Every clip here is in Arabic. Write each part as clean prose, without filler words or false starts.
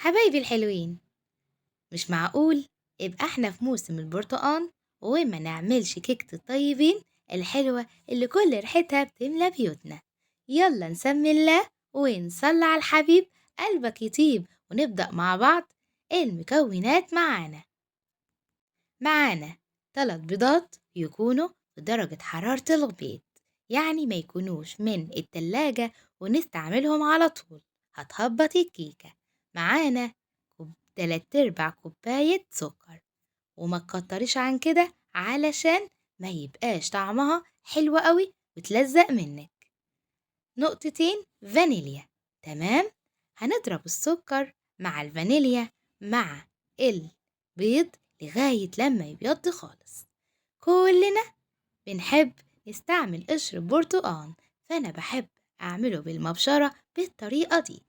حبايبي الحلوين، مش معقول يبقى احنا في موسم البرتقال وما نعملش كيكة الطيبين الحلوة اللي كل ريحتها بتملى بيوتنا. يلا نسمي الله ونصلي على الحبيب، قلبك يطيب ونبدأ مع بعض. المكونات معانا 3 بيضات يكونوا بدرجة حرارة البيت، يعني ما يكونوش من التلاجة ونستعملهم على طول، هتهبط الكيكة. معانا 3/4 كوباية سكر، وما تكتريش عن كده علشان ما يبقاش طعمها حلو قوي وتلزق منك. نقطتين فانيليا. تمام، هنضرب السكر مع الفانيليا مع البيض لغاية لما يبيض خالص. كلنا بنحب نستعمل قشر برتقان، فأنا بحب أعمله بالمبشرة بالطريقة دي.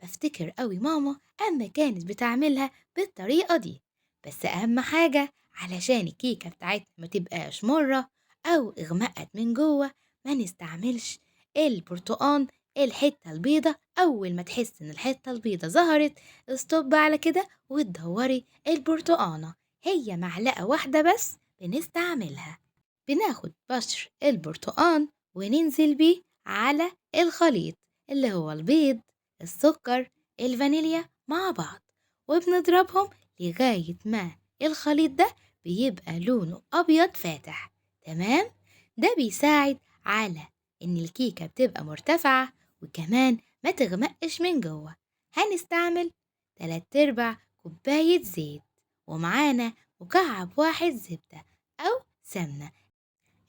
بفتكر قوي ماما أما كانت بتعملها بالطريقة دي، بس أهم حاجة علشان الكيكة بتاعتنا ما تبقاش مرة أو اغمقت من جوه ما نستعملش البرتقان الحتة البيضة. أول ما تحس إن الحتة البيضة ظهرت استوب على كده وتدوري البرتقانة، هي معلقة واحدة بس بنستعملها. بناخد بشر البرتقان وننزل بيه على الخليط اللي هو البيض، السكر، الفانيليا مع بعض، وبنضربهم لغاية ما الخليط ده بيبقى لونه أبيض فاتح. تمام، ده بيساعد على إن الكيكة بتبقى مرتفعة وكمان ما تغمقش من جوه. هنستعمل 3/4 كوباية زيت، ومعانا مكعب واحد زبدة أو سمنة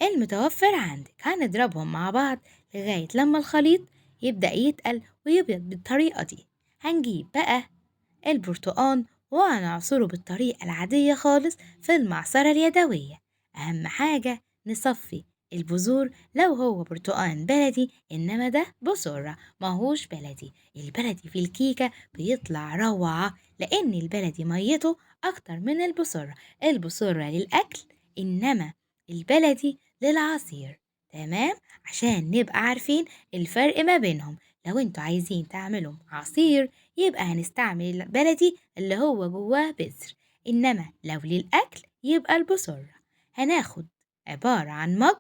المتوفر عندك. هنضربهم مع بعض لغاية لما الخليط يبدأ يتقل ويبيض بالطريقة دي. هنجيب بقى البرتقان وهنعصره بالطريقة العادية خالص في المعصرة اليدوية. أهم حاجة نصفي البذور لو هو برتقان بلدي، إنما ده بسرة ماهوش بلدي. البلدي في الكيكة بيطلع روعة لأن البلدي ميته أكتر من البسرة. البسرة للأكل إنما البلدي للعصير. تمام، عشان نبقى عارفين الفرق ما بينهم. لو انتوا عايزين تعملوا عصير يبقى هنستعمل البلدي اللي هو جواه بذر، إنما لو للأكل يبقى البسرة. هناخد عبارة عن مج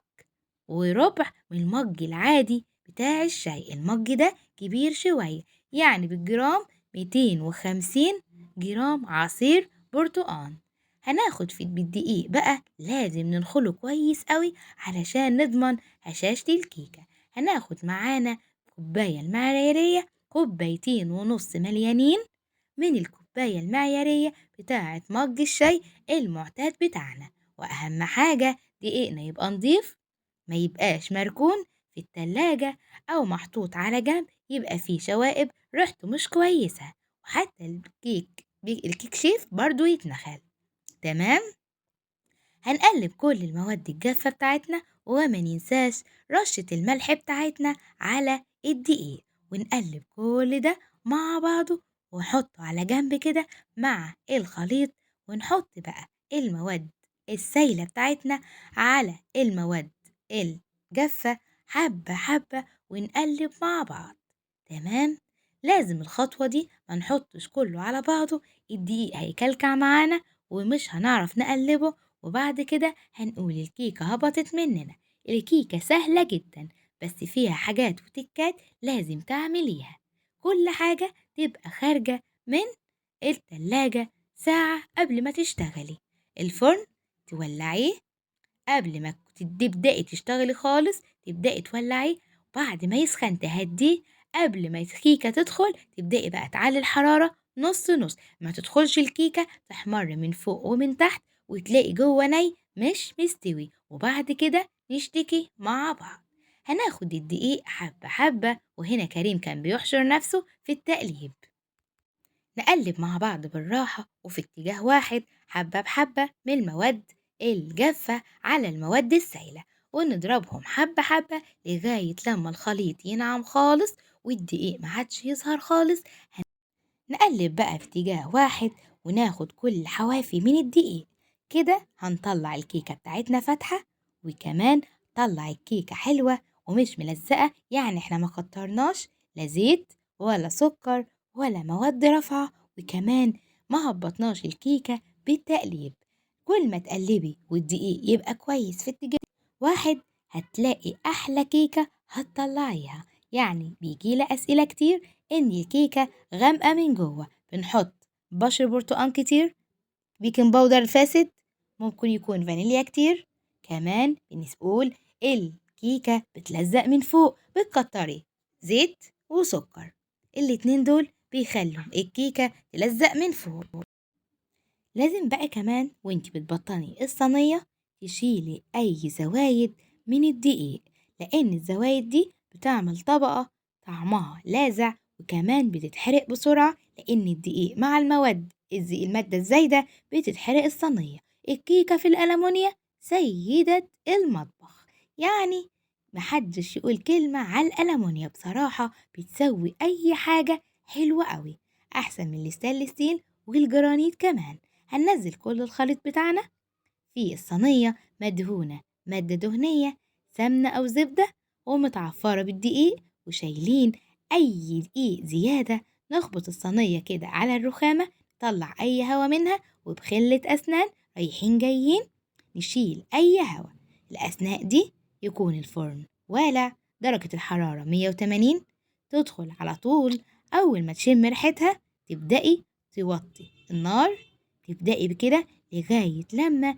وربع من المج العادي بتاع الشاي. المج ده كبير شوية، يعني بالجرام 250 جرام عصير برتقان. هناخد بالدقيق بقى، لازم ننخله كويس قوي علشان نضمن هشاشة الكيكة. هناخد معانا كوباية المعيارية 2.5 كوباية مليانين من الكوباية المعيارية بتاعة مج الشاي المعتاد بتاعنا. وأهم حاجة دقيقنا يبقى نضيف، ما يبقاش مركون في التلاجة أو محطوط على جنب يبقى فيه شوائب ريحته مش كويسة، وحتى الكيك شيف برضو يتنخل. تمام، هنقلب كل المواد الجافة بتاعتنا وما ننساش رشة الملح بتاعتنا على الدقيق، ونقلب كل ده مع بعضه ونحطه على جنب كده مع الخليط. ونحط بقى المواد السايلة بتاعتنا على المواد الجافة حبة حبة ونقلب مع بعض. تمام، لازم الخطوة دي ما نحطش كله على بعضه، الدقيق هيكلكع معانا ومش هنعرف نقلبه، وبعد كده هنقول الكيكة هبطت مننا. الكيكة سهلة جدا بس فيها حاجات وتكات لازم تعمليها. كل حاجة تبقى خارجة من التلاجة ساعة قبل ما تشتغلي. الفرن تولعيه قبل ما تبدأي تشتغلي خالص، تبدأي تولعيه. بعد ما يسخن تهديه، قبل ما الكيكة تدخل تبدأي بقى تعلي الحرارة نص نص، ما تدخلش الكيكة تحمر من فوق ومن تحت وتلاقي جوه ني مش مستوي، وبعد كده نشتكي مع بعض. هناخد الدقيق حبة حبة، وهنا كريم كان بيحشر نفسه في التقليب. نقلب مع بعض بالراحة وفي اتجاه واحد حبة بحبة من المواد الجافة على المواد السائلة، ونضربهم حبة حبة لغاية لما الخليط ينعم خالص والدقيق محدش يظهر خالص. نقلب بقى في اتجاه واحد وناخد كل حوافي من الدقيق كده. هنطلع الكيكة بتاعتنا فاتحة، وكمان طلع الكيكة حلوة ومش ملزقة، يعني احنا ما كترناش لا زيت ولا سكر ولا مواد رافعة وكمان ما هبطناش الكيكة بالتقليب. كل ما تقلبي والدقيق يبقى كويس في اتجاه واحد هتلاقي أحلى كيكة هتطلعيها. يعني بيجيلي أسئلة كتير إن الكيكة غامقة من جوه، بنحط بشر برتقان كتير، بيكنج باودر فاسد، ممكن يكون فانيليا كتير، كمان بنقول الكيكة بتلزق من فوق، بتكتري زيت وسكر، الاتنين دول بيخلوا الكيكة تلزق من فوق. لازم بقى كمان وانتي بتبطني الصينية تشيلي أي زوايد من الدقيق، لأن الزوايد دي بتعمل طبقة طعمها لاذع، وكمان بتتحرق بسرعة، لأن الدقيق مع المادة الزايدة بتتحرق الصينية. الكيكة في الألمونيا سيدة المطبخ، يعني محدش يقول كلمة على الألمونيا، بصراحة بتسوي أي حاجة حلوة قوي، أحسن من الستانلس ستيل والجرانيت كمان. هننزل كل الخليط بتاعنا في الصينية مدهونة مادة دهنية، سمنة أو زبدة، ومتعفرة بالدقيق، وشايلين أي دقيق زيادة. نخبط الصينية كده على الرخامة، نطلع أي هوا منها، وبخلة أسنان رايحين جايين نشيل أي هوا. الأثناء دي يكون الفرن والع، درجة الحرارة 180، تدخل على طول. أول ما تشم ريحتها تبدأي توطي النار، تبدأي بكده لغاية لما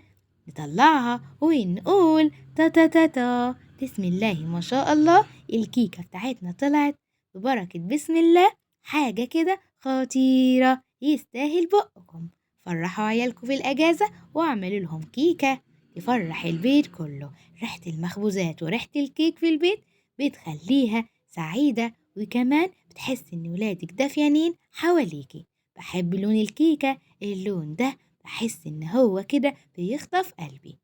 نطلعها ونقول تا تا تا تا بسم الله ما شاء الله. الكيكة بتاعتنا طلعت ببركة بسم الله، حاجة كده خطيرة، يستاهل بقكم. فرحوا عيالكم في الأجازة واعملوا لهم كيكة تفرح البيت كله. ريحة المخبوزات وريحة الكيك في البيت بتخليها سعيدة، وكمان بتحس إن ولادك دافيانين حواليكي. بحب لون الكيكة، اللون ده بحس إن هو كده بيخطف قلبي.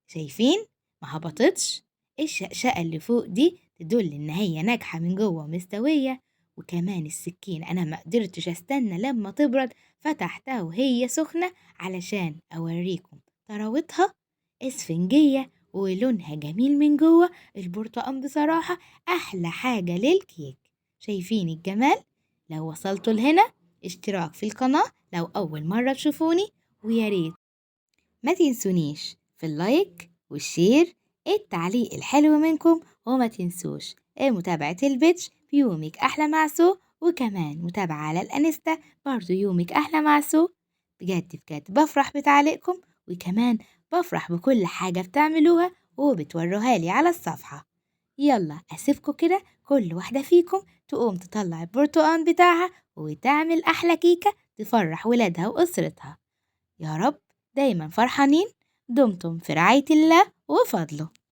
شايفين ما هبطتش؟ الشقشقة اللي فوق دي تدل إن هي ناجحة من جوه ومستوية. وكمان السكين أنا ما قدرتش أستنى لما تبرد، فتحتها وهي سخنة علشان أوريكم طراوتها. اسفنجية ولونها جميل من جوه، البرتقال بصراحة أحلى حاجة للكيك. شايفين الجمال؟ لو وصلتوا لهنا اشتراك في القناة لو أول مرة تشوفوني، وياريت ما تنسونيش في اللايك والشير، التعليق الحلو منكم، وما تنسوش متابعة البيتش في يومك أحلى مع سو، وكمان متابعة على الانستا برضو يومك أحلى مع سو. بجد بجد بفرح بتعليقكم، وكمان بفرح بكل حاجة بتعملوها وبتوروها لي على الصفحة. يلا أسيبكم كده كل واحدة فيكم تقوم تطلع البرتقان بتاعها وتعمل أحلى كيكة تفرح ولادها وأسرتها. يا رب دايما فرحانين. دمتم في رعاية الله وفضله.